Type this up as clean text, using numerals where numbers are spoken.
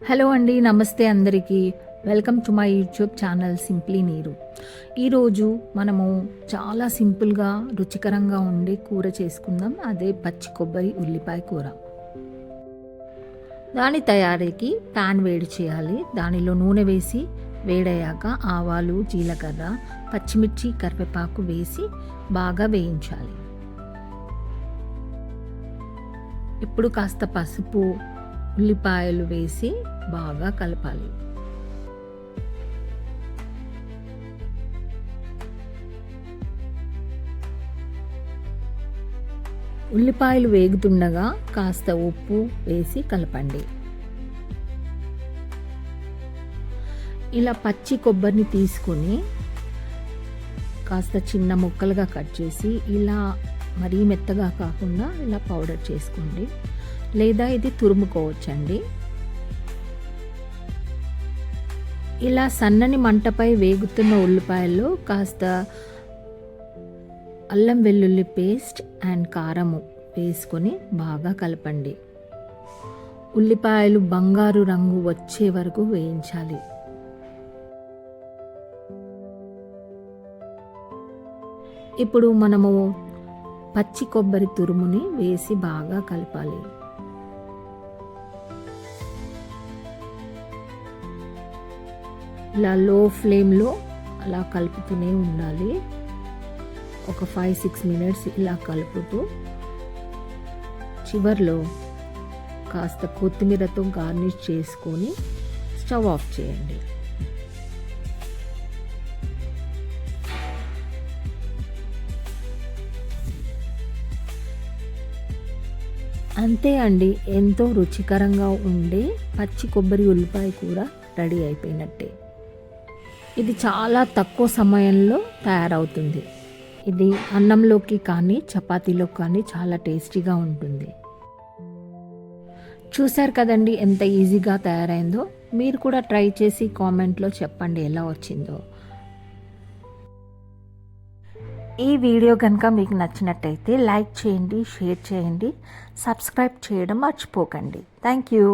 Hello అండి, నమస్తే అందరికీ. Welcome to my YouTube channel simply నీరు. ఈరోజు మనము చాలా సింపుల్గా రుచికరంగా ఉండే కూర చేసుకుందాం. అదే పచ్చి కొబ్బరి ఉల్లిపాయ కూర. దాని తయారీకి ప్యాన్ వేడి చేయాలి. దానిలో నూనె వేసి వేడయ్యాక ఆవాలు, జీలకర్ర, పచ్చిమిర్చి, కరివేపాకు వేసి బాగా వేయించాలి. ఇప్పుడు కాస్త పసుపు, ఉల్లిపాయలు వేసి బాగా కలపాలి. ఉల్లిపాయలు వేగుతుండగా కాస్త ఉప్పు వేసి కలపండి. ఇలా పచ్చి కొబ్బరిని తీసుకొని కాస్త చిన్న ముక్కలుగా కట్ చేసి ఇలా మరీ మెత్తగా కాకుండా ఇలా పౌడర్ చేసుకోండి, లేదా ఇది తురుముకోవచ్చండి. ఇలా సన్నని మంటపై వేగుతున్న ఉల్లిపాయల్లో కాస్త అల్లం వెల్లుల్లి పేస్ట్ అండ్ కారము వేసుకొని బాగా కలపండి. ఉల్లిపాయలు బంగారు రంగు వచ్చే వరకు వేయించాలి. ఇప్పుడు మనము పచ్చి కొబ్బరి తురుముని వేసి బాగా కలపాలి. ఇలా లో ఫ్లేమ్లో అలా కలుపుతూనే ఉండాలి. ఒక 5-6 మినిట్స్ ఇలా కలుపుతూ చివర్లో కాస్త కొత్తిమీరతో గార్నిష్ చేసుకొని స్టవ్ ఆఫ్ చేయండి. అంతే అండి, ఎంతో రుచికరంగా ఉండే పచ్చి కొబ్బరి ఉల్లిపాయ కూర రెడీ అయిపోయినట్టే. ఇది చాలా తక్కువ సమయంలో తయారవుతుంది. ఇది అన్నంలోకి కానీ చపాతీలో కానీ చాలా టేస్టీగా ఉంటుంది. చూశారు కదండి ఎంత ఈజీగా తయారైందో. మీరు కూడా ట్రై చేసి కామెంట్లో చెప్పండి ఎలా వచ్చిందో. ఈ వీడియో కనుక మీకు నచ్చినట్టయితే లైక్ చేయండి, షేర్ చేయండి, సబ్స్క్రైబ్ చేయడం మర్చిపోకండి. Thank you.